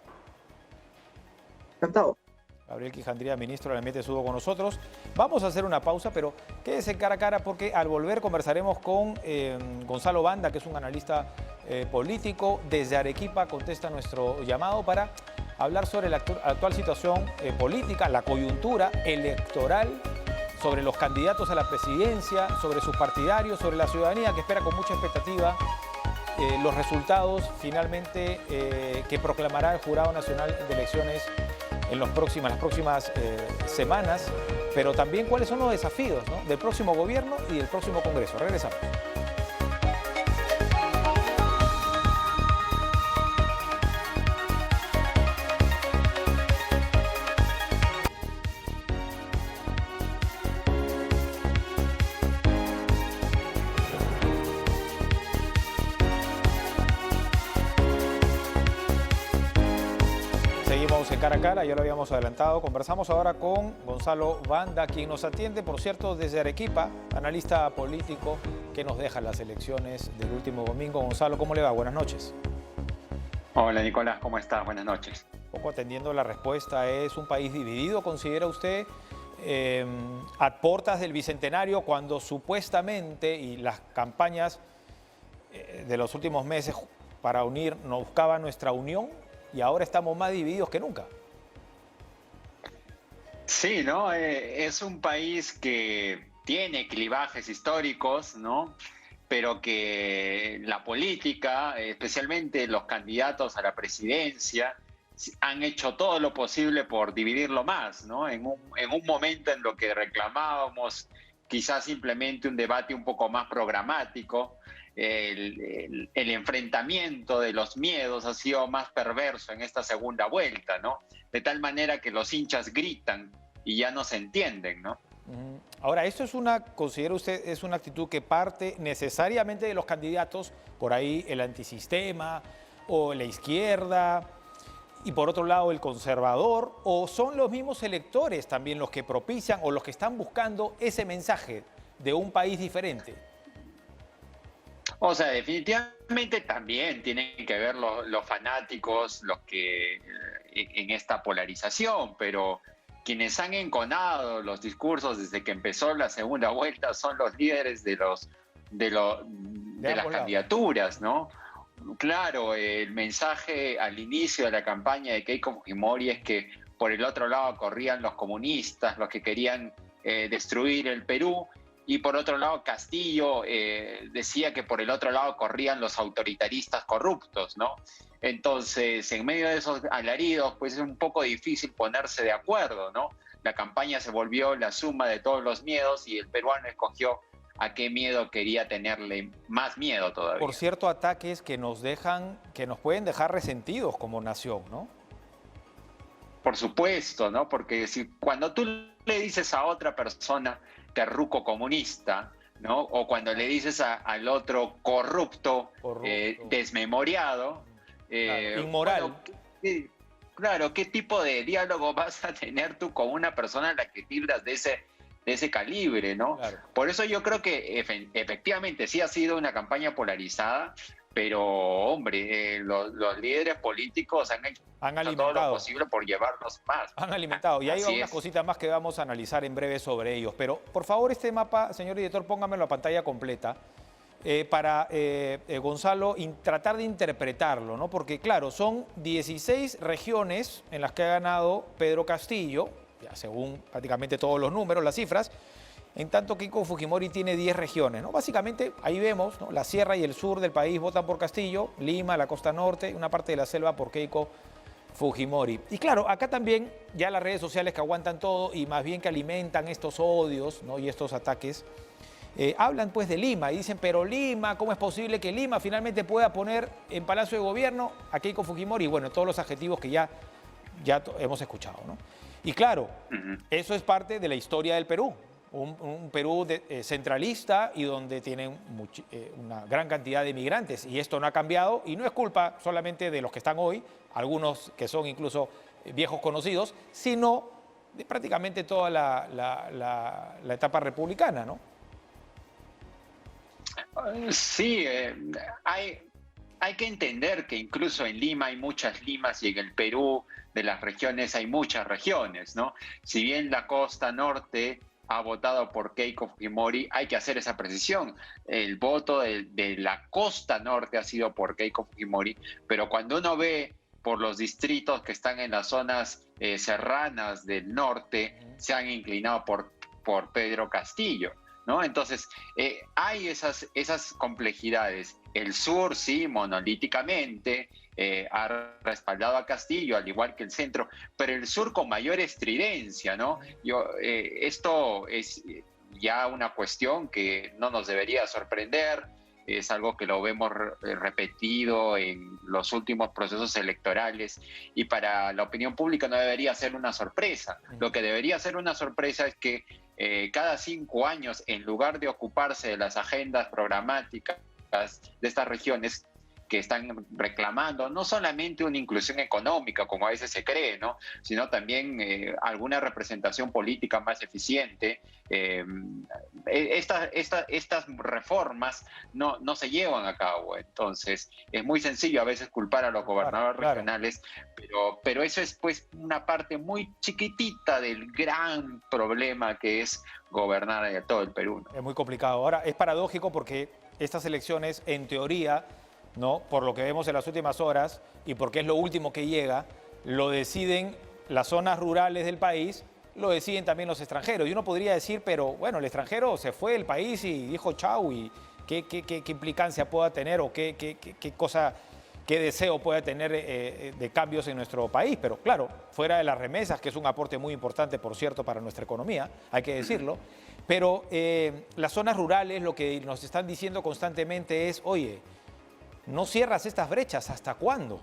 S3: Encantado.
S1: Gabriel Quijandría, ministro del Ambiente, estuvo con nosotros. Vamos a hacer una pausa, pero quédese en Cara a Cara porque al volver conversaremos con Gonzalo Banda, que es un analista político. Desde Arequipa contesta nuestro llamado para hablar sobre la actual situación política, la coyuntura electoral, sobre los candidatos a la presidencia, sobre sus partidarios, sobre la ciudadanía que espera con mucha expectativa los resultados finalmente que proclamará el Jurado Nacional de Elecciones en las próximas semanas, pero también cuáles son los desafíos, ¿no?, del próximo gobierno y del próximo Congreso. Regresamos. Seguimos en Cara a Cara, ya lo habíamos adelantado. Conversamos ahora con Gonzalo Banda, quien nos atiende, por cierto, desde Arequipa, analista político que nos deja las elecciones del último domingo. Gonzalo, ¿cómo le va? Buenas noches.
S4: Hola, Nicolás, ¿cómo estás? Buenas noches.
S1: Un poco atendiendo la respuesta, ¿es un país dividido, considera usted, a puertas del Bicentenario, cuando supuestamente, y las campañas de los últimos meses para unir, nos buscaban nuestra unión? Y ahora estamos más divididos que nunca.
S4: Sí, ¿no? Es un país que tiene clivajes históricos, ¿no? Pero que la política, especialmente los candidatos a la presidencia, han hecho todo lo posible por dividirlo más, ¿no? En un momento en lo que reclamábamos quizás simplemente un debate un poco más programático, el enfrentamiento de los miedos ha sido más perverso en esta segunda vuelta, ¿no? De tal manera que los hinchas gritan y ya no se entienden, ¿no?
S1: Ahora, esto es ¿considera usted, es una actitud que parte necesariamente de los candidatos, por ahí el antisistema o la izquierda, y por otro lado el conservador, o son los mismos electores también los que propician o los que están buscando ese mensaje de un país diferente?
S4: O sea, definitivamente también tienen que ver los fanáticos, los que en esta polarización, pero quienes han enconado los discursos desde que empezó la segunda vuelta son los líderes de las candidaturas, ¿no? Claro, el mensaje al inicio de la campaña de Keiko Fujimori es que por el otro lado corrían los comunistas, los que querían destruir el Perú, y por otro lado Castillo decía que por el otro lado corrían los autoritaristas corruptos, ¿no? Entonces, en medio de esos alaridos, pues es un poco difícil ponerse de acuerdo, ¿no? La campaña se volvió la suma de todos los miedos y el peruano escogió a qué miedo quería tenerle más miedo todavía.
S1: Por cierto, ataques que nos pueden dejar resentidos como nación, ¿no?
S4: Por supuesto, ¿no? Porque cuando tú le dices a otra persona terruco comunista, ¿no? O cuando le dices al otro corrupto. Desmemoriado,
S1: claro, inmoral.
S4: Bueno, claro, ¿qué tipo de diálogo vas a tener tú con una persona a la que tildas de ese calibre, ¿no? Claro. Por eso yo creo que efectivamente sí ha sido una campaña polarizada, pero hombre, los líderes políticos han hecho todo lo posible por llevarnos más.
S1: Han alimentado. Y hay unas cositas más que vamos a analizar en breve sobre ellos. Pero por favor, este mapa, señor director, póngamelo a pantalla completa. Para Gonzalo tratar de interpretarlo, ¿no? Porque claro, son 16 regiones en las que ha ganado Pedro Castillo, ya según prácticamente todos los números, las cifras, en tanto Keiko Fujimori tiene 10 regiones, ¿no? Básicamente ahí vemos, ¿no? La sierra y el sur del país votan por Castillo, Lima, la costa norte, una parte de la selva por Keiko Fujimori. Y claro, acá también ya las redes sociales que aguantan todo y más bien que alimentan estos odios, ¿no? Y estos ataques, hablan pues de Lima y dicen, pero Lima, ¿cómo es posible que Lima finalmente pueda poner en Palacio de Gobierno a Keiko Fujimori? Y bueno, todos los adjetivos que ya hemos escuchado, ¿no? Y claro, eso es parte de la historia del Perú, un Perú centralista y donde tienen una gran cantidad de migrantes. Y esto no ha cambiado y no es culpa solamente de los que están hoy, algunos que son incluso viejos conocidos, sino de prácticamente toda la etapa republicana, ¿no?
S4: Sí, hay que entender que incluso en Lima hay muchas Limas y en el Perú de las regiones hay muchas regiones, ¿no? Si bien la costa norte ha votado por Keiko Fujimori, hay que hacer esa precisión. El voto de la costa norte ha sido por Keiko Fujimori, pero cuando uno ve por los distritos que están en las zonas serranas del norte, se han inclinado por Pedro Castillo, ¿no? Entonces, hay esas complejidades. El sur, sí, monolíticamente, ha respaldado a Castillo, al igual que el centro, pero el sur con mayor estridencia, ¿no? Esto es ya una cuestión que no nos debería sorprender, es algo que lo vemos repetido en los últimos procesos electorales y para la opinión pública no debería ser una sorpresa. Lo que debería ser una sorpresa es que cada 5 años, en lugar de ocuparse de las agendas programáticas de estas regiones que están reclamando no solamente una inclusión económica, como a veces se cree, ¿no? Sino también alguna representación política más eficiente. Estas reformas no se llevan a cabo. Entonces, es muy sencillo a veces culpar a los gobernadores regionales, pero eso es pues una parte muy chiquitita del gran problema que es gobernar a todo el Perú, ¿no?
S1: Es muy complicado. Ahora, es paradójico porque estas elecciones, en teoría, ¿no? Por lo que vemos en las últimas horas y porque es lo último que llega, lo deciden las zonas rurales del país, lo deciden también los extranjeros. Y uno podría decir, pero bueno, el extranjero se fue del país y dijo chau, y qué implicancia pueda tener o qué deseo pueda tener de cambios en nuestro país. Pero claro, fuera de las remesas, que es un aporte muy importante, por cierto, para nuestra economía, hay que decirlo. Pero las zonas rurales lo que nos están diciendo constantemente es, oye, no cierras estas brechas, ¿hasta cuándo?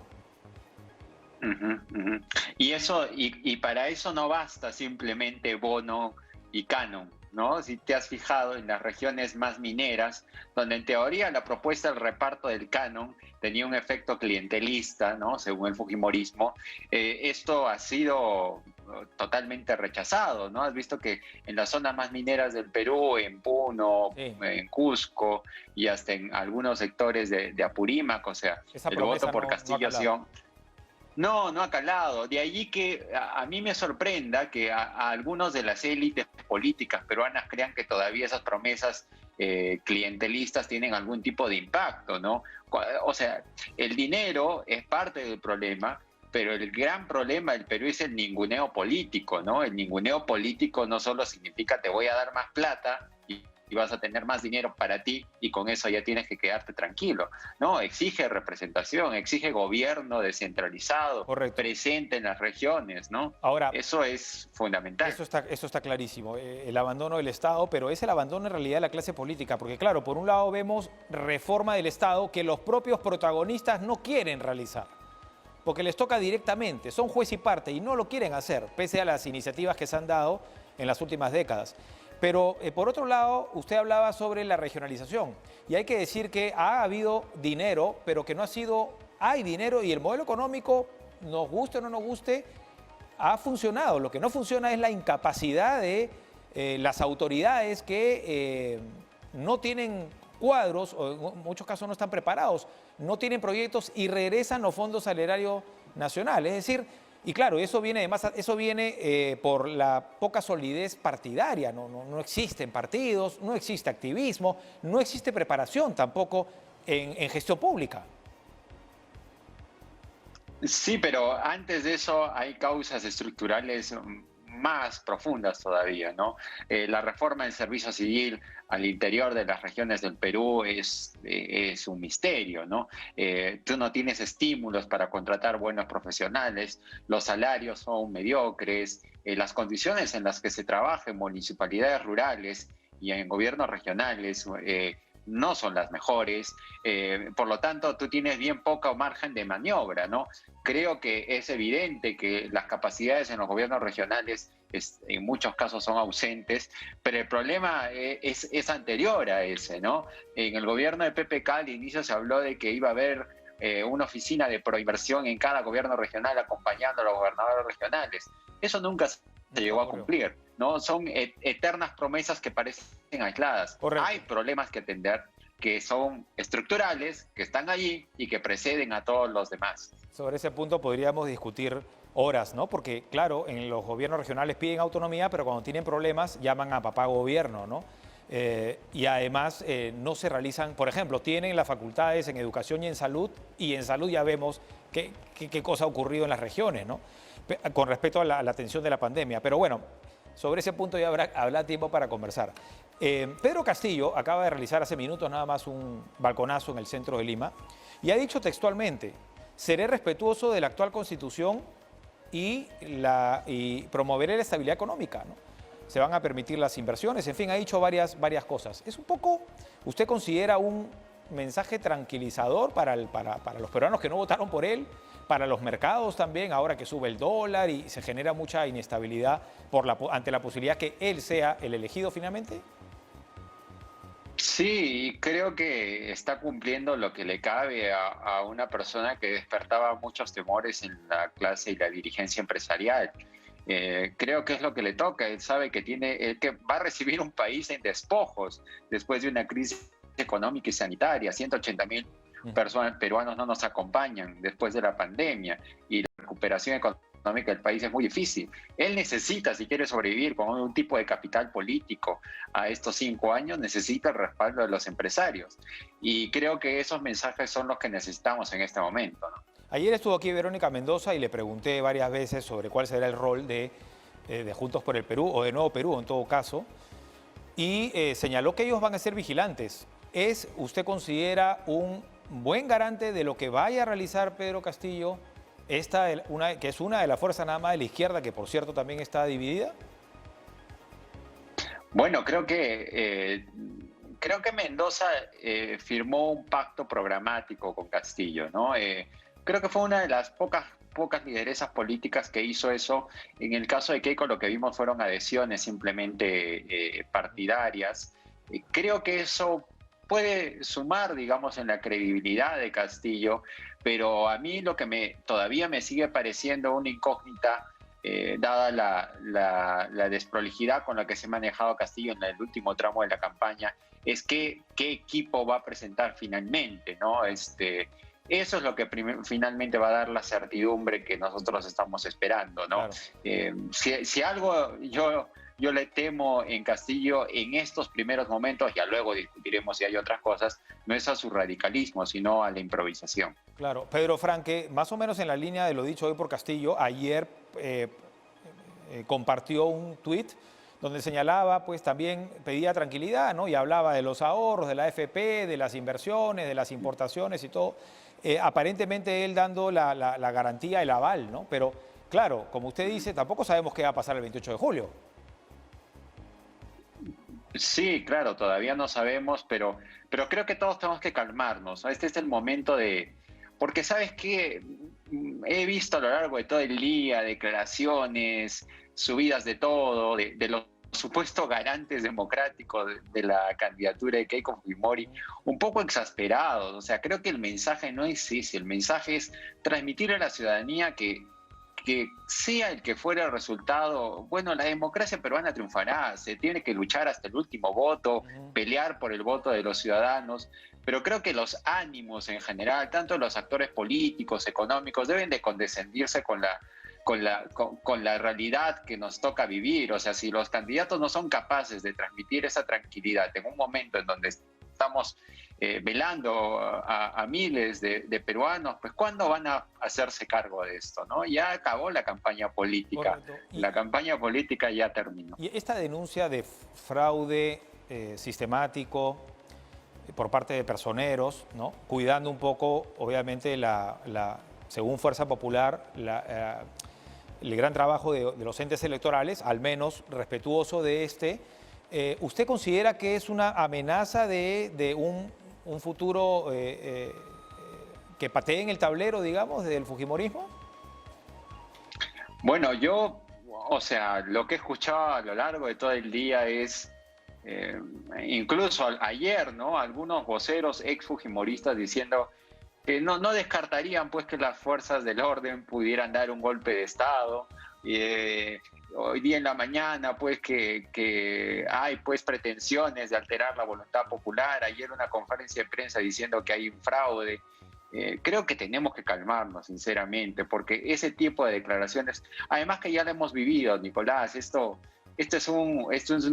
S4: Y para eso no basta simplemente bono y canon. ¿no? Si te has fijado en las regiones más mineras, donde en teoría la propuesta del reparto del canon tenía un efecto clientelista, ¿no? Según el fujimorismo, esto ha sido totalmente rechazado, ¿no? Has visto que en las zonas más mineras del Perú, en Puno,
S1: Sí.
S4: en Cusco y hasta en algunos sectores de Apurímac, o sea,
S1: Esa
S4: el
S1: promesa
S4: voto por
S1: no ha
S4: Castillo ha
S1: calado.
S4: sido... No, no ha calado. De allí que a mí me sorprenda que a algunos de las élites políticas peruanas crean que todavía esas promesas clientelistas tienen algún tipo de impacto, ¿no? O sea, el dinero es parte del problema, pero el gran problema del Perú es el ninguneo político, ¿no? El ninguneo político no solo significa te voy a dar más plata y vas a tener más dinero para ti y con eso ya tienes que quedarte tranquilo. No, exige representación, exige gobierno descentralizado,
S1: Correcto.
S4: presente en las regiones, ¿no?
S1: Ahora,
S4: Eso es fundamental.
S1: eso está clarísimo, el abandono del Estado, pero es el abandono en realidad de la clase política, porque claro, por un lado vemos reforma del Estado que los propios protagonistas no quieren realizar, porque les toca directamente, son juez y parte y no lo quieren hacer, pese a las iniciativas que se han dado en las últimas décadas. Pero por otro lado, usted hablaba sobre la regionalización y hay que decir que ha habido dinero, pero que no ha sido, hay dinero y el modelo económico, nos guste o no nos guste, ha funcionado. Lo que no funciona es la incapacidad de las autoridades que no tienen cuadros o en muchos casos no están preparados, no tienen proyectos y regresan los fondos al erario nacional. Es decir, y claro, eso viene además, eso viene por la poca solidez partidaria, no existen partidos, no existe activismo, no existe preparación tampoco en gestión pública.
S4: Sí, pero antes de eso hay causas estructurales más profundas todavía, ¿no? La reforma del servicio civil al interior de las regiones del Perú es un misterio, ¿no? Tú no tienes estímulos para contratar buenos profesionales, los salarios son mediocres, las condiciones en las que se trabaja en municipalidades rurales y en gobiernos regionales no son las mejores, por lo tanto tú tienes bien poco margen de maniobra, ¿no? Creo que es evidente que las capacidades en los gobiernos regionales en muchos casos son ausentes, pero el problema es anterior a ese, ¿no? En el gobierno de PPK al inicio se habló de que iba a haber una oficina de proinversión en cada gobierno regional acompañando a los gobernadores regionales. Eso nunca se llegó a cumplir, ¿no? Son eternas promesas que parecen aisladas.
S1: Correcto.
S4: Hay problemas que atender que son estructurales, que están allí y que preceden a todos los demás.
S1: Sobre ese punto podríamos discutir horas, ¿no? Porque, claro, en los gobiernos regionales piden autonomía, pero cuando tienen problemas llaman a papá gobierno, ¿no? Y además no se realizan, por ejemplo, tienen las facultades en educación y en salud ya vemos qué cosa ha ocurrido en las regiones, ¿no? Con respecto a la atención de la pandemia. Pero bueno, sobre ese punto ya habrá tiempo para conversar. Pedro Castillo acaba de realizar hace minutos nada más un balconazo en el centro de Lima y ha dicho textualmente: seré respetuoso de la actual Constitución y promoveré la estabilidad económica, ¿no? Se van a permitir las inversiones, en fin, ha dicho varias cosas. Es un poco, ¿usted considera un mensaje tranquilizador para los peruanos que no votaron por él, para los mercados también, ahora que sube el dólar y se genera mucha inestabilidad ante la posibilidad que él sea el elegido finalmente?
S4: Sí, creo que está cumpliendo lo que le cabe a una persona que despertaba muchos temores en la clase y la dirigencia empresarial. Creo que es lo que le toca. Él sabe que que va a recibir un país en despojos después de una crisis económica y sanitaria. 180.000 personas peruanos no nos acompañan después de la pandemia y la recuperación económica del país es muy difícil. Él necesita, si quiere sobrevivir con un tipo de capital político a estos 5 años, necesita el respaldo de los empresarios. Y creo que esos mensajes son los que necesitamos en este momento, ¿no?
S1: Ayer estuvo aquí Verónica Mendoza y le pregunté varias veces sobre cuál será el rol de Juntos por el Perú, o de Nuevo Perú en todo caso, y señaló que ellos van a ser vigilantes. ¿Usted considera un buen garante de lo que vaya a realizar Pedro Castillo, que es una de las fuerzas nada más de la izquierda, que por cierto también está dividida?
S4: Bueno, creo que Mendoza firmó un pacto programático con Castillo, ¿no? Creo que fue una de las pocas pocas lideresas políticas que hizo eso. En el caso de Keiko lo que vimos fueron adhesiones simplemente partidarias. Creo que eso puede sumar, digamos, en la credibilidad de Castillo, pero a mí lo que todavía me sigue pareciendo una incógnita, dada la desprolijidad con la que se ha manejado Castillo en el último tramo de la campaña, es qué equipo va a presentar finalmente, ¿no? Eso es lo que finalmente va a dar la certidumbre que nosotros estamos esperando, ¿no? Claro. Si algo yo le temo en Castillo en estos primeros momentos, ya luego discutiremos si hay otras cosas, no es a su radicalismo, sino a la improvisación.
S1: Claro. Pedro Franque, más o menos en la línea de lo dicho hoy por Castillo, ayer compartió un tuit donde señalaba, pues también pedía tranquilidad, ¿no? Y hablaba de los ahorros, de la AFP, de las inversiones, de las importaciones y todo. Aparentemente él dando la garantía, el aval, ¿no? Pero claro, como usted dice, tampoco sabemos qué va a pasar el 28 de julio.
S4: Sí, claro, todavía no sabemos, pero creo que todos tenemos que calmarnos, ¿no? Este es el momento porque ¿sabes qué? He visto a lo largo de todo el día declaraciones, subidas de todo, de los supuestos garantes democráticos de la candidatura de Keiko Fujimori, un poco exasperados. O sea, creo que el mensaje no es ese, el mensaje es transmitir a la ciudadanía que sea el que fuera el resultado, bueno, la democracia peruana triunfará, se tiene que luchar hasta el último voto, pelear por el voto de los ciudadanos, pero creo que los ánimos en general, tanto los actores políticos, económicos, deben de condescendirse con la realidad que nos toca vivir. O sea, si los candidatos no son capaces de transmitir esa tranquilidad en un momento en donde estamos velando a miles de peruanos, pues ¿cuándo van a hacerse cargo de esto, ¿no? Ya acabó la campaña política, la campaña política ya terminó.
S1: Y esta denuncia de fraude sistemático por parte de personeros, ¿no? Cuidando un poco, obviamente, según Fuerza Popular, el gran trabajo de los entes electorales, al menos respetuoso de ¿usted considera que es una amenaza de un futuro que patee en el tablero, digamos, del fujimorismo?
S4: Bueno, o sea, lo que he escuchado a lo largo de todo el día es, incluso ayer, ¿no? Algunos voceros ex-fujimoristas diciendo que no descartarían, pues, que las fuerzas del orden pudieran dar un golpe de Estado. Hoy día en la mañana, pues, que hay, pues, pretensiones de alterar la voluntad popular. Ayer una conferencia de prensa diciendo que hay un fraude. Creo que tenemos que calmarnos, sinceramente, porque ese tipo de declaraciones, además que ya lo hemos vivido, Nicolás, esto es un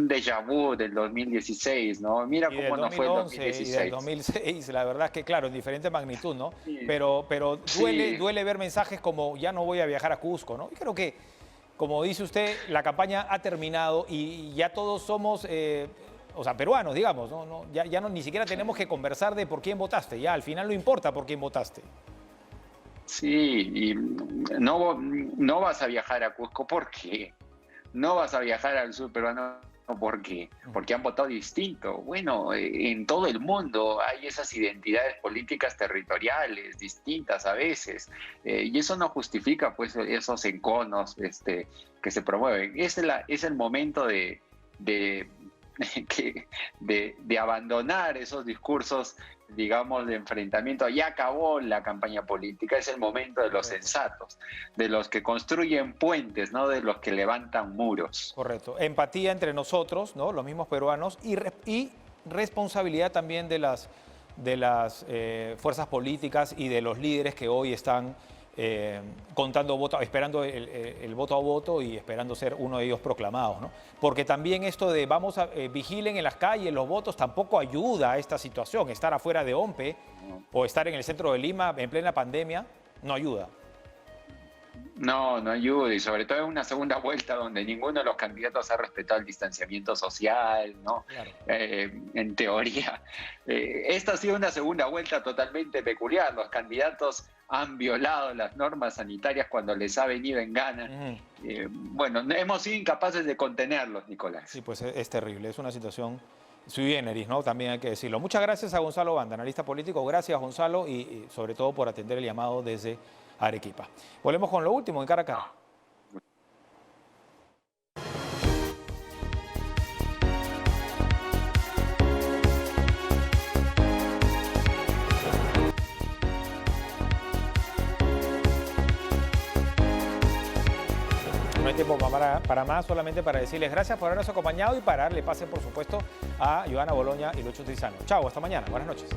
S4: déjà vu del 2016, ¿no? Mira cómo no fue el 2016.
S1: Y del 2006, la verdad es que, claro, en diferente magnitud, ¿no?
S4: Sí.
S1: Pero duele ver mensajes como ya no voy a viajar a Cusco, ¿no? Y creo que, como dice usted, la campaña ha terminado y ya todos somos, peruanos, digamos, ¿no? Ya ni siquiera tenemos que conversar de por quién votaste, ya al final no importa por quién votaste.
S4: Sí, y no vas a viajar a Cusco, ¿por qué? No vas a viajar al sur peruano, ¿por qué? Porque han votado distinto. Bueno, en todo el mundo hay esas identidades políticas territoriales distintas a veces, y eso no justifica, pues, esos enconos que se promueven. Es el momento de abandonar esos discursos, digamos, de enfrentamiento. Ya acabó la campaña política, es el momento de los sensatos, de los que construyen puentes, no de los que levantan muros.
S1: Correcto. Empatía entre nosotros, ¿no? Los mismos peruanos, y responsabilidad también de las fuerzas políticas y de los líderes que hoy están contando votos, esperando el voto a voto y esperando ser uno de ellos proclamados, ¿no? Porque también esto de vigilen en las calles los votos tampoco ayuda a esta situación. Estar afuera de OMPE o estar en el centro de Lima en plena pandemia no ayuda.
S4: No ayuda, y sobre todo en una segunda vuelta donde ninguno de los candidatos ha respetado el distanciamiento social, ¿no? Claro. En teoría. Esta ha sido una segunda vuelta totalmente peculiar. Los candidatos han violado las normas sanitarias cuando les ha venido en gana. Bueno, hemos sido incapaces de contenerlos, Nicolás.
S1: Sí, pues es terrible, es una situación sui generis, ¿no? También hay que decirlo. Muchas gracias a Gonzalo Banda, analista político. Gracias, Gonzalo, y sobre todo por atender el llamado desde Arequipa. Volvemos con lo último en Cara a Cara. No hay tiempo para más, solamente para decirles gracias por habernos acompañado y para darle pase, por supuesto, a Joana Boloña y Lucho Trizano. Chao, hasta mañana. Buenas noches.